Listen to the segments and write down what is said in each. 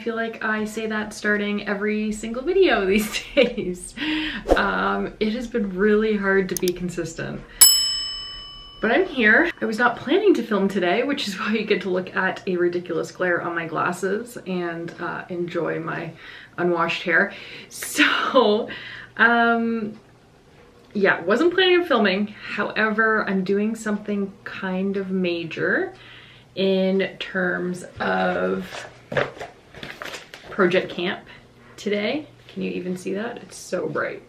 feel like I say that starting every single video these days. It has been really hard to be consistent. But I'm here. I was not planning to film today, which is why you get to look at a ridiculous glare on my glasses and enjoy my unwashed hair. So, yeah, wasn't planning on filming. However, I'm doing something kind of major in terms of Project Camp today. Can you even see that? It's so bright.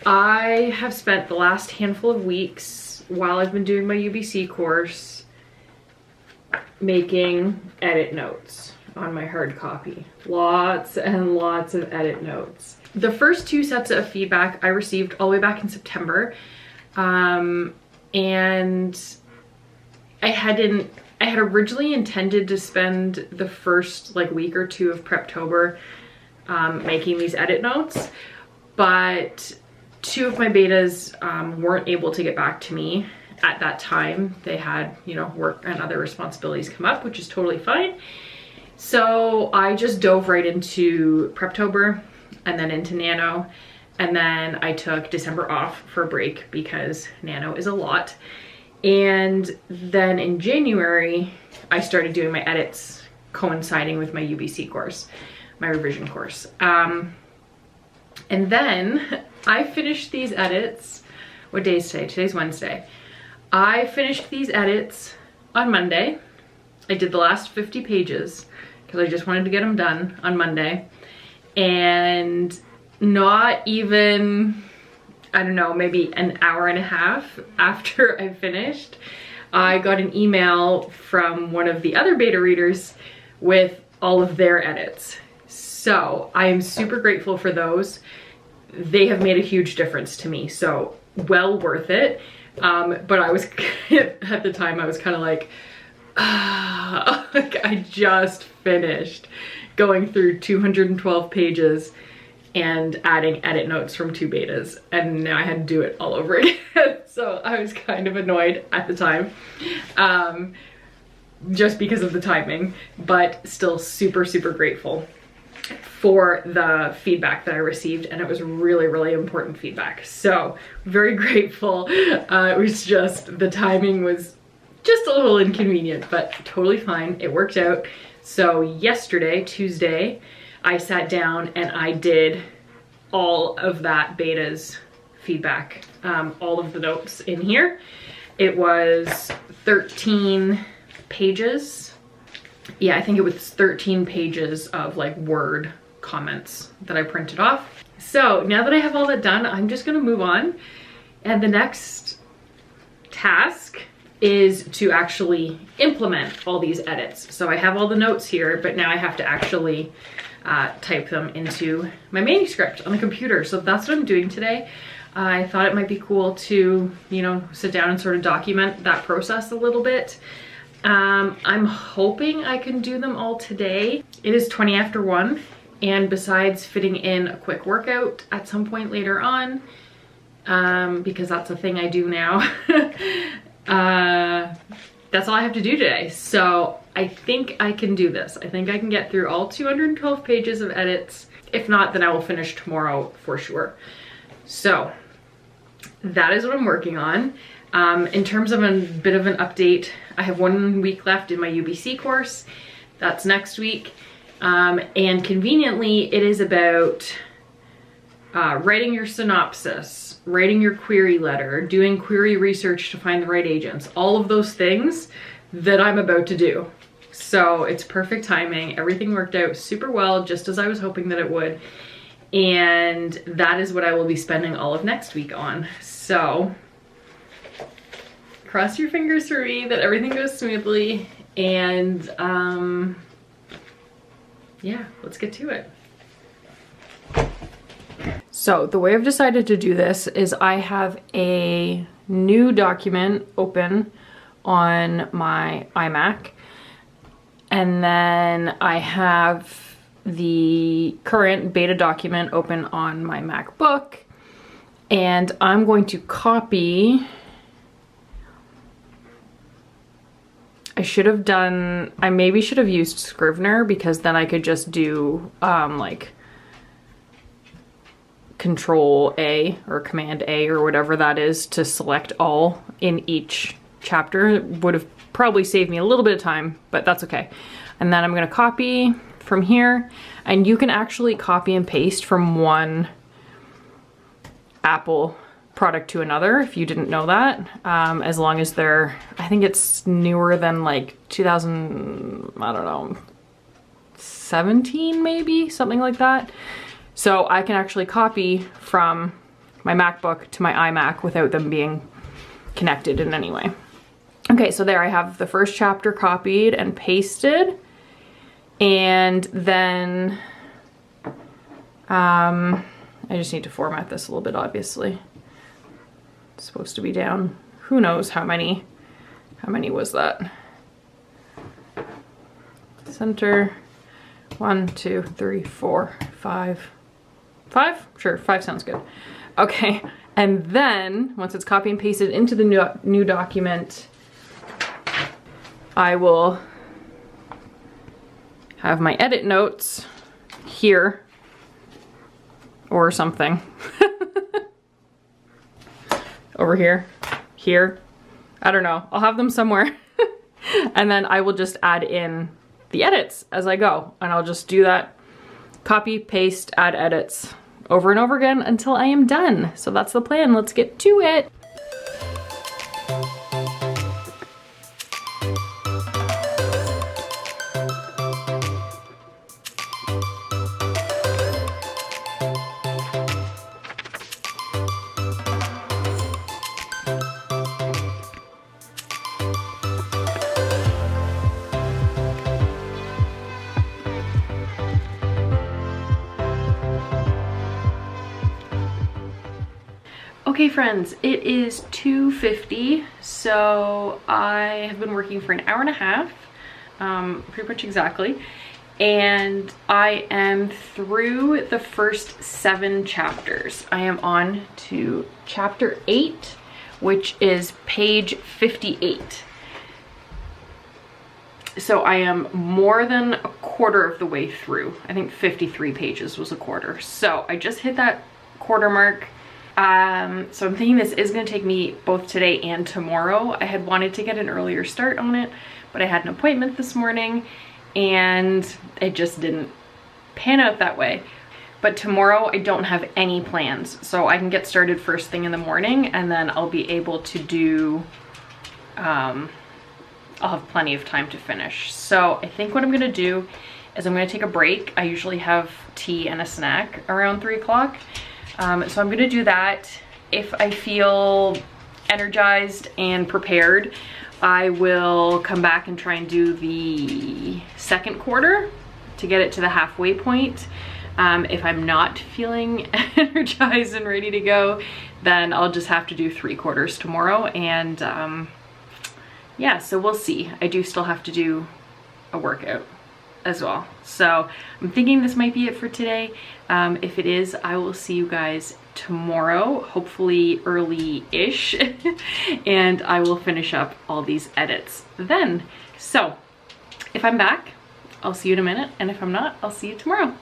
I have spent the last handful of weeks while I've been doing my UBC course making edit notes on my hard copy. Lots and lots of edit notes. The first two sets of feedback I received all the way back in September, and I had originally intended to spend the first like week or two of Preptober making these edit notes, but two of my betas weren't able to get back to me at that time. They had, you know, work and other responsibilities come up, which is totally fine. So I just dove right into Preptober and then into Nano. And then I took December off for a break because Nano is a lot. And then in January, I started doing my edits coinciding with my UBC course, my revision course. And then I finished these edits. What day is today? Today's Wednesday. I finished these edits on Monday. I did the last 50 pages because I just wanted to get them done on Monday. And not even, I don't know, maybe an hour and a half after I finished, I got an email from one of the other beta readers with all of their edits. So I am super grateful for those. They have made a huge difference to me, so well worth it. But I was, at the time, I was kind of like I just finished going through 212 pages and adding edit notes from two betas, and now I had to do it all over again. So I was kind of annoyed at the time, just because of the timing, but still super, super grateful for the feedback that I received, and it was really, really important feedback. So very grateful. It was just, the timing was just a little inconvenient, but totally fine. It worked out. So yesterday, Tuesday, I sat down and I did all of that beta's feedback, all of the notes in here. It was 13 pages. Yeah, I think it was 13 pages of like Word comments that I printed off. So now that I have all that done, I'm just gonna move on. And the next task is to actually implement all these edits. So I have all the notes here, but now I have to actually type them into my manuscript on the computer. So that's what I'm doing today. I thought it might be cool to, you know, sit down and sort of document that process a little bit. I'm hoping I can do them all today. It is 20 after 1, and besides fitting in a quick workout at some point later on, because that's a thing I do now, that's all I have to do today. So I think I can do this. I think I can get through all 212 pages of edits. If not, then I will finish tomorrow for sure. So that is what I'm working on. In terms of a bit of an update, I have 1 week left in my UBC course. That's next week. And conveniently, it is about writing your synopsis, writing your query letter, doing query research to find the right agents, all of those things that I'm about to do. So it's perfect timing. Everything worked out super well, just as I was hoping that it would. And that is what I will be spending all of next week on. So cross your fingers for me that everything goes smoothly, and yeah, let's get to it. So the way I've decided to do this is I have a new document open on my iMac, and then I have the current beta document open on my MacBook, and I'm going to copy I maybe should have used Scrivener, because then I could just do like Control A or Command A or whatever that is to select all in each chapter. It would have probably saved me a little bit of time, but that's okay. And then I'm gonna copy from here, and you can actually copy and paste from one Apple product to another if you didn't know that, as long as they're, I think it's newer than like 2000, I don't know, 17 maybe, something like that. So I can actually copy from my MacBook to my iMac without them being connected in any way. Okay, so there I have the first chapter copied and pasted, and then I just need to format this a little bit, obviously. It's supposed to be down, who knows how many was that? Center, 1, 2, 3, 4, 5. 5? Sure, 5 sounds good. Okay, and then once it's copy and pasted into the new document, I will have my edit notes here or something. Over here, here, I don't know. I'll have them somewhere. And then I will just add in the edits as I go. And I'll just do that, copy, paste, add edits over and over again until I am done. So that's the plan. Let's get to it. Okay friends, it is 2:50, so I have been working for an hour and a half, pretty much exactly, and I am through the first 7 chapters. I am on to chapter 8, which is page 58. So I am more than a quarter of the way through. I think 53 pages was a quarter. So I just hit that quarter mark. So I'm thinking this is going to take me both today and tomorrow. I had wanted to get an earlier start on it, but I had an appointment this morning and it just didn't pan out that way. But tomorrow I don't have any plans, so I can get started first thing in the morning, and then I'll be able to do, I'll have plenty of time to finish. So I think what I'm going to do is I'm going to take a break. I usually have tea and a snack around 3 o'clock. So I'm gonna do that. If I feel energized and prepared, I will come back and try and do the second quarter to get it to the halfway point. If I'm not feeling energized and ready to go, then I'll just have to do 3 quarters tomorrow. And yeah, so we'll see. I do still have to do a workout as well. So I'm thinking this might be it for today. If it is, I will see you guys tomorrow, hopefully early-ish, and I will finish up all these edits then. So if I'm back, I'll see you in a minute, and if I'm not, I'll see you tomorrow.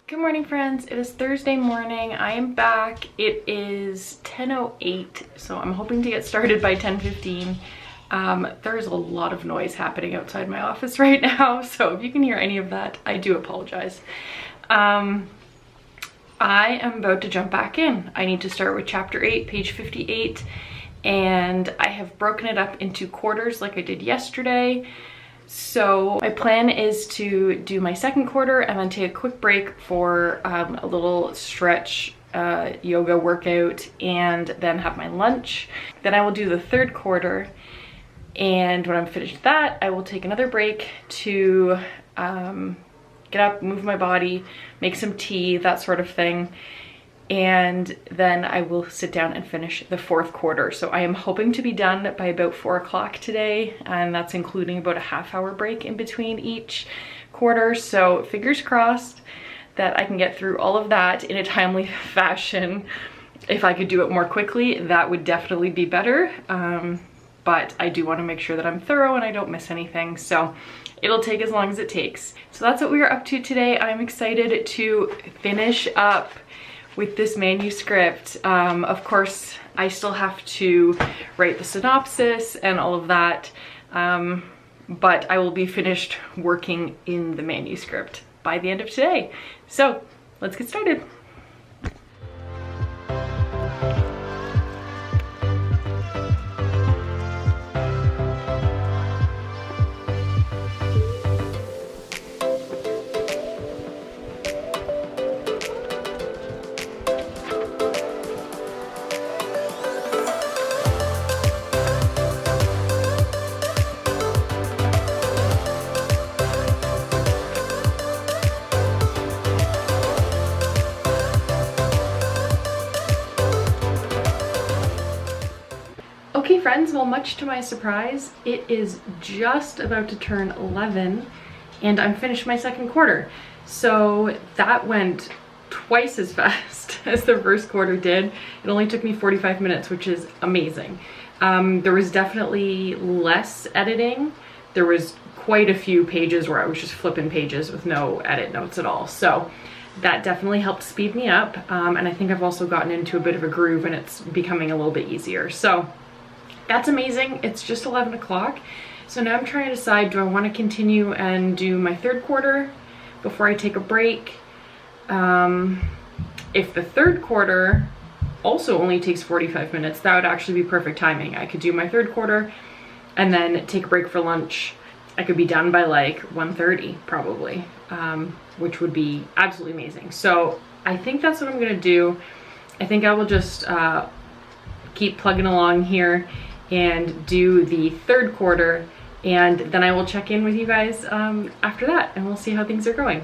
Good morning, friends. It is Thursday morning. I am back. It is 10:08, so I'm hoping to get started by 10:15. There is a lot of noise happening outside my office right now, so if you can hear any of that, I do apologize. I am about to jump back in. I need to start with chapter 8, page 58, and I have broken it up into quarters like I did yesterday. So my plan is to do my second quarter and then take a quick break for a little stretch yoga workout, and then have my lunch. Then I will do the third quarter. And when I'm finished with that, I will take another break to get up, move my body, make some tea, that sort of thing. And then I will sit down and finish the fourth quarter. So I am hoping to be done by about 4 o'clock today, and that's including about a half-hour break in between each quarter. So fingers crossed that I can get through all of that in a timely fashion. If I could do it more quickly, that would definitely be better. but I do want to make sure that I'm thorough and I don't miss anything. So it'll take as long as it takes. So that's what we are up to today. I'm excited to finish up with this manuscript. Of course, I still have to write the synopsis and all of that, but I will be finished working in the manuscript by the end of today. So let's get started. Okay friends, well, much to my surprise, it is just about to turn 11 and I'm finished my second quarter. So that went twice as fast as the first quarter did. It only took me 45 minutes, which is amazing. There was definitely less editing. There was quite a few pages where I was just flipping pages with no edit notes at all. So that definitely helped speed me up. And I think I've also gotten into a bit of a groove and it's becoming a little bit easier. So that's amazing. It's just 11 o'clock. So now I'm trying to decide, do I want to continue and do my third quarter before I take a break? If the third quarter also only takes 45 minutes, that would actually be perfect timing. I could do my third quarter and then take a break for lunch. I could be done by like 1:30 probably, which would be absolutely amazing. So I think that's what I'm gonna do. I think I will just keep plugging along here and do the third quarter, and then I will check in with you guys after that and we'll see how things are going.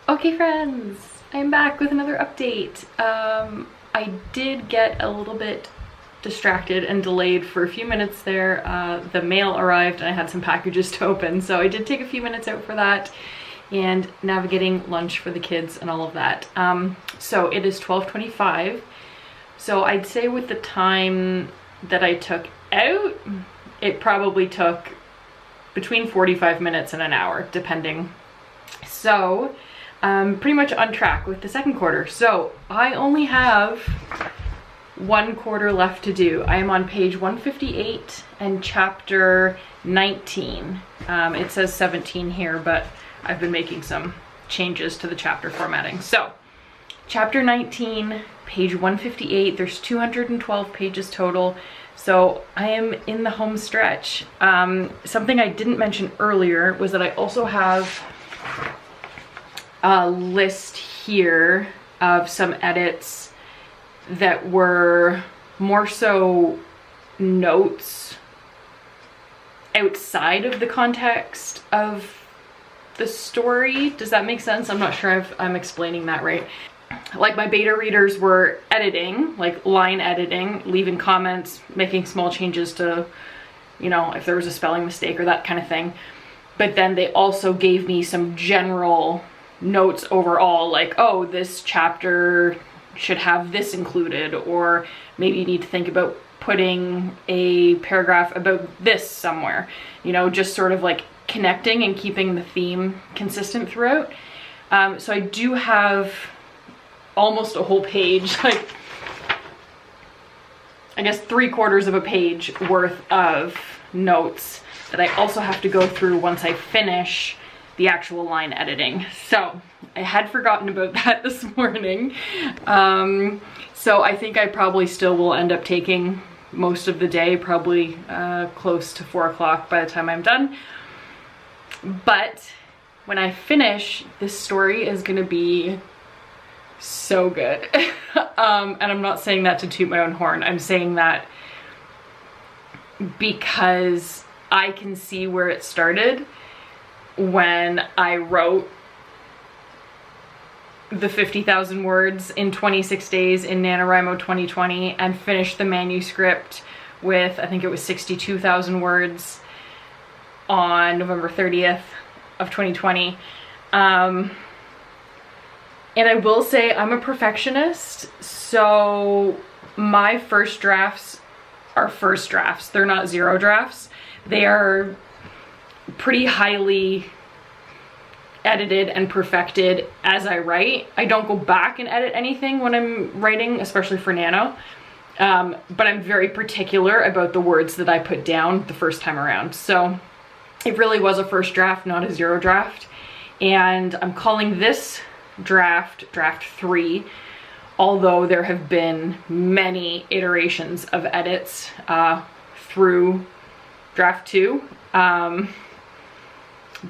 Okay friends, I'm back with another update. I did get a little bit distracted and delayed for a few minutes there. The mail arrived and I had some packages to open, so I did take a few minutes out for that and navigating lunch for the kids and all of that. So it is 12:25. So I'd say with the time that I took out, it probably took between 45 minutes and an hour, depending. So pretty much on track with the second quarter. So I only have one quarter left to do. I am on page 158 and chapter 19. It says 17 here, but I've been making some changes to the chapter formatting. So chapter 19, page 158, there's 212 pages total. So I am in the home stretch. Something I didn't mention earlier was that I also have a list here of some edits that were more so notes outside of the context of the story. Does that make sense? I'm not sure if I'm explaining that right. Like my beta readers were editing, like line editing, leaving comments, making small changes to, you know, if there was a spelling mistake or that kind of thing. But then they also gave me some general notes overall, like, oh, this chapter should have this included, or maybe you need to think about putting a paragraph about this somewhere, you know, just sort of like connecting and keeping the theme consistent throughout. So I do have almost a whole page, like I guess 3/4 of a page worth of notes that I also have to go through once I finish the actual line editing. So I had forgotten about that this morning. So I think I probably still will end up taking most of the day, probably close to 4 o'clock by the time I'm done. But when I finish, this story is gonna be so good. And I'm not saying that to toot my own horn. I'm saying that because I can see where it started when I wrote the 50,000 words in 26 days in NaNoWriMo 2020 and finished the manuscript with, I think it was 62,000 words on November 30th of 2020. And I will say I'm a perfectionist, so my first drafts are first drafts. They're not zero drafts. They are pretty highly edited and perfected as I write. I don't go back and edit anything when I'm writing, especially for Nano. But I'm very particular about the words that I put down the first time around. So it really was a first draft, not a zero draft. And I'm calling this draft 3, although there have been many iterations of edits through draft 2.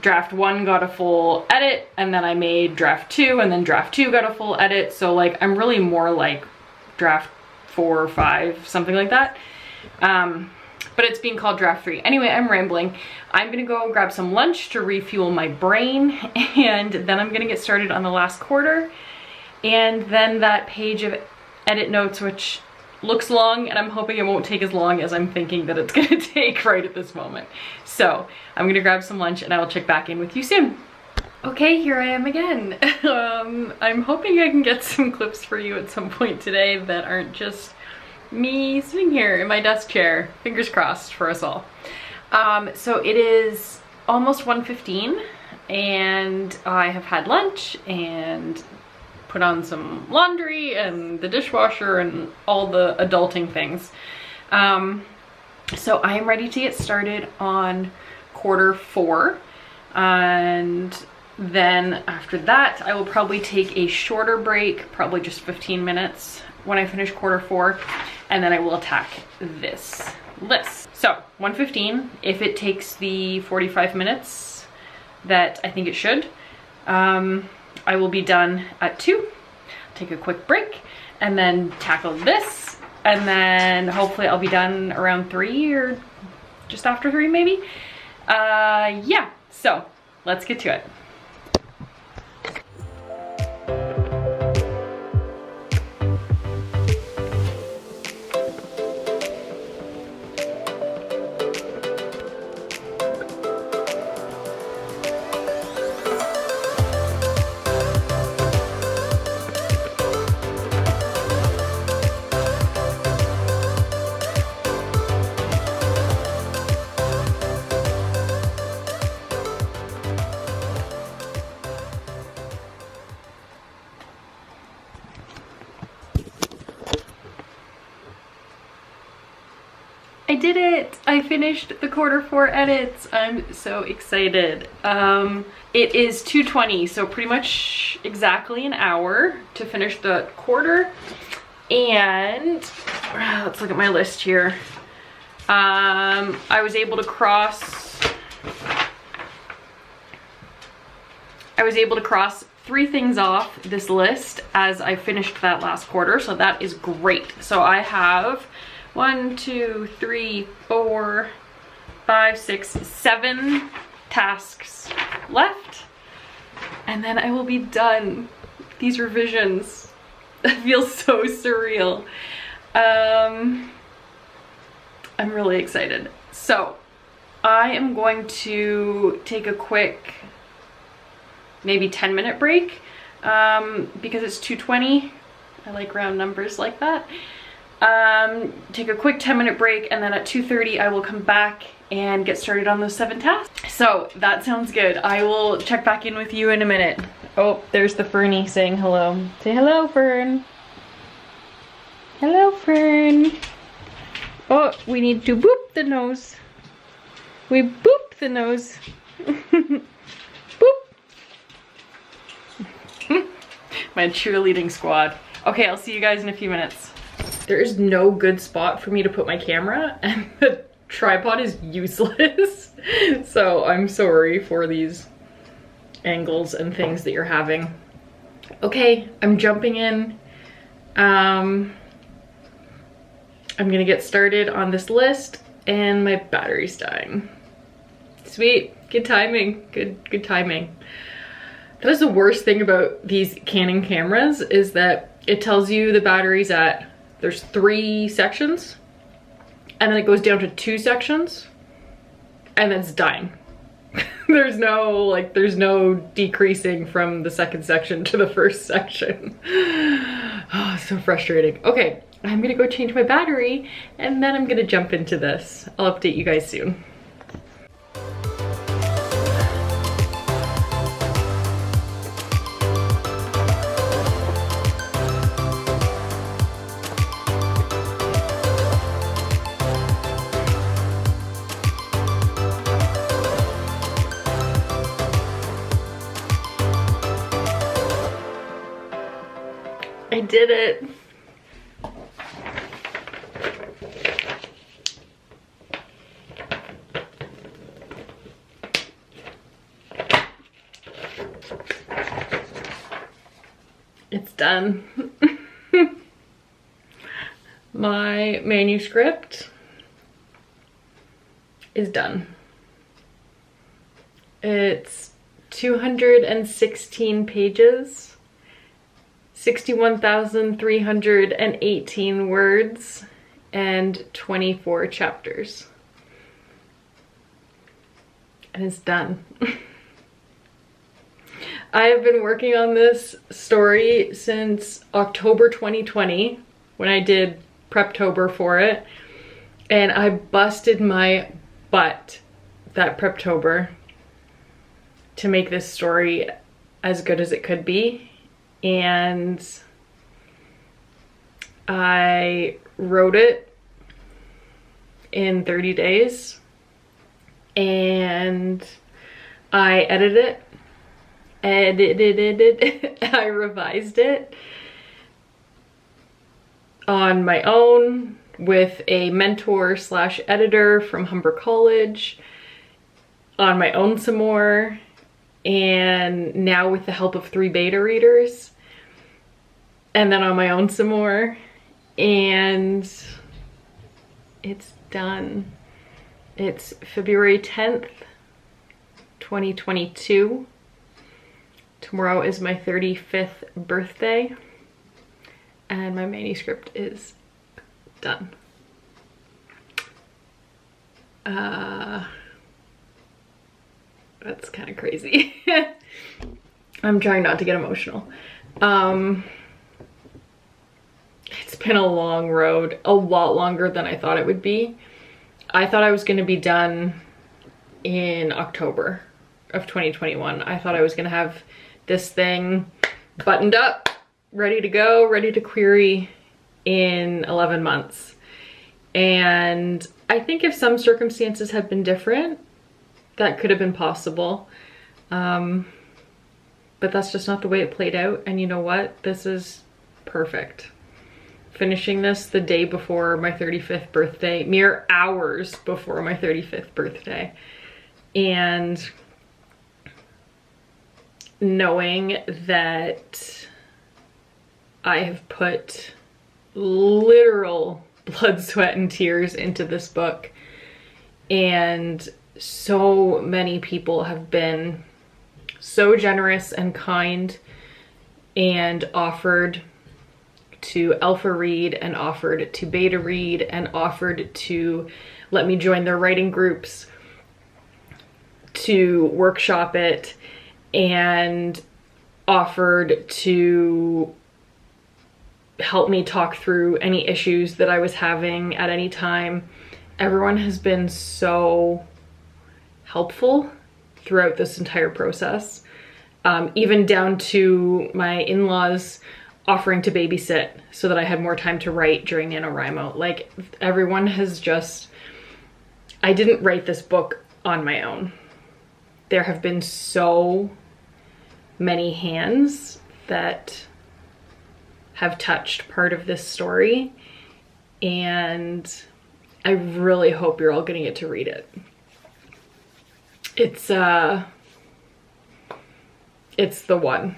Draft 1 got a full edit, and then I made draft 2, and then draft 2 got a full edit. So like I'm really more like draft 4 or 5, something like that. But it's being called draft 3. Anyway, I'm rambling. I'm gonna go grab some lunch to refuel my brain, and then I'm gonna get started on the last quarter. And then that page of edit notes, which looks long, and I'm hoping it won't take as long as I'm thinking that it's gonna take right at this moment. So I'm gonna grab some lunch and I will check back in with you soon. Okay, here I am again. I'm hoping I can get some clips for you at some point today that aren't just me sitting here in my desk chair. Fingers crossed for us all. So it is almost 1:15 and I have had lunch and put on some laundry and the dishwasher and all the adulting things. So I am ready to get started on quarter 4, and then after that I will probably take a shorter break, probably just 15 minutes when I finish quarter 4, and then I will attack this list. So 1:15, if it takes the 45 minutes that I think it should, I will be done at 2, take a quick break, and then tackle this, and then hopefully I'll be done around 3 or just after 3 maybe. Yeah, so let's get to it. I did it! I finished the quarter 4 edits. I'm so excited. It is 2:20, so pretty much exactly an hour to finish the quarter. And let's look at my list here. I was able to cross 3 things off this list as I finished that last quarter, so that is great. So I have 1, 2, 3, 4, 5, 6, 7 tasks left, and then I will be done. These revisions, that feels so surreal. I'm really excited. So I am going to take a quick, maybe 10-minute break, because it's 2:20. I like round numbers like that. Take a quick 10-minute break, and then at 2:30 I will come back and get started on those 7 tasks. So that sounds good. I will check back in with you in a minute. Oh, there's the Fernie saying hello. Say hello, Fern. Hello, Fern. Oh, we need to boop the nose. We boop the nose. Boop. My cheerleading squad. Okay, I'll see you guys in a few minutes. There is no good spot for me to put my camera, and the tripod is useless. So I'm sorry for these angles and things that you're having. Okay, I'm jumping in. I'm gonna get started on this list, and my battery's dying. Sweet, good timing, good timing. That is the worst thing about these Canon cameras, is that it tells you the battery's at, there's 3 sections, and then it goes down to 2 sections, and then it's dying. There's no decreasing from the second section to the first section. Oh, so frustrating. Okay, I'm gonna go change my battery, and then I'm gonna jump into this. I'll update you guys soon. I did it. It's done. My manuscript is done. It's 216 pages. 61,318 words and 24 chapters. And it's done. I have been working on this story since October 2020 when I did Preptober for it, and I busted my butt that Preptober to make this story as good as it could be. And I wrote it in 30 days, and I edited it, I revised it on my own with a mentor / editor from Humber College, on my own some more, and now with the help of 3 beta readers, and then on my own some more, and it's done. It's February 10th, 2022. Tomorrow is my 35th birthday, and my manuscript is done. That's kind of crazy. I'm trying not to get emotional. It's been a long road, a lot longer than I thought it would be. I thought I was going to be done in October of 2021. I thought I was going to have this thing buttoned up, ready to go, ready to query in 11 months. And I think if some circumstances had been different, that could have been possible. But that's just not the way it played out. And you know what? This is perfect. Finishing this the day before my 35th birthday, mere hours before my 35th birthday. And knowing that I have put literal blood, sweat, and tears into this book, and so many people have been so generous and kind and offered to alpha read and offered to beta read and offered to let me join their writing groups, to workshop it, and offered to help me talk through any issues that I was having at any time. Everyone has been so helpful throughout this entire process, even down to my in-laws offering to babysit so that I had more time to write during NaNoWriMo. Like, everyone has just, I didn't write this book on my own. There have been so many hands that have touched part of this story, and I really hope you're all gonna get to read it. It's the one.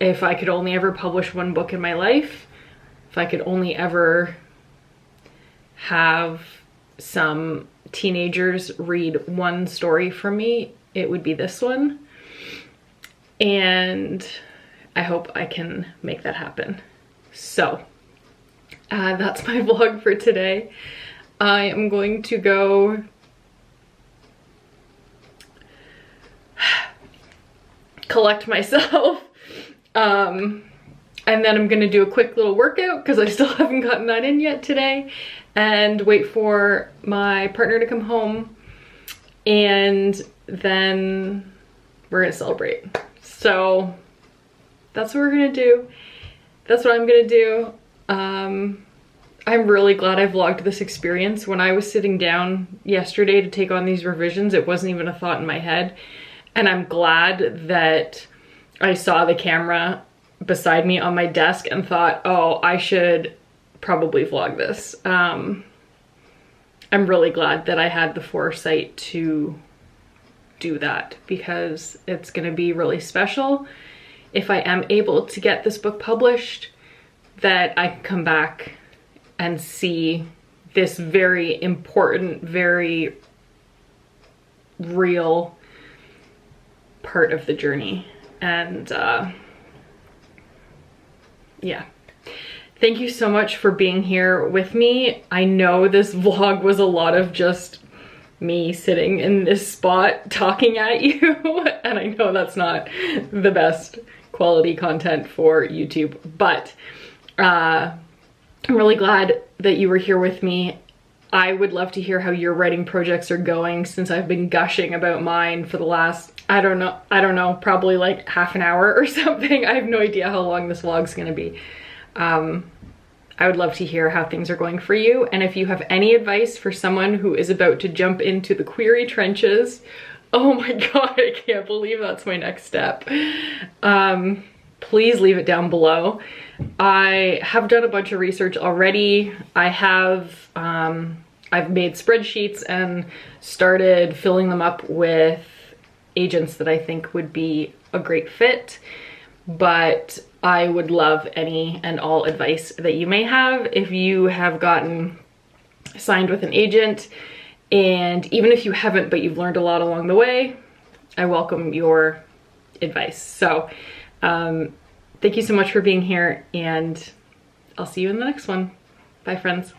If I could only ever publish one book in my life, if I could only ever have some teenagers read one story from me, it would be this one. And I hope I can make that happen. So that's my vlog for today. I am going to go collect myself. And then I'm gonna do a quick little workout because I still haven't gotten that in yet today, and wait for my partner to come home, and then we're gonna celebrate. So that's what we're gonna do. That's what I'm gonna do. I'm really glad I vlogged this experience. When I was sitting down yesterday to take on these revisions, it wasn't even a thought in my head. And I'm glad that I saw the camera beside me on my desk and thought, oh, I should probably vlog this. I'm really glad that I had the foresight to do that, because it's gonna be really special if I am able to get this book published, that I can come back and see this very important, very real part of the journey. And yeah, thank you so much for being here with me. I know this vlog was a lot of just me sitting in this spot talking at you, and I know that's not the best quality content for YouTube, but I'm really glad that you were here with me. I would love to hear how your writing projects are going, since I've been gushing about mine for the last, I don't know, probably like half an hour or something. I have no idea how long this vlog's gonna be. I would love to hear how things are going for you. And if you have any advice for someone who is about to jump into the query trenches, oh my God, I can't believe that's my next step. Please leave it down below. I have done a bunch of research already. I have, I've made spreadsheets and started filling them up with agents that I think would be a great fit, but I would love any and all advice that you may have. If you have gotten signed with an agent, and even if you haven't, but you've learned a lot along the way, I welcome your advice. So thank you so much for being here, and I'll see you in the next one. Bye, friends.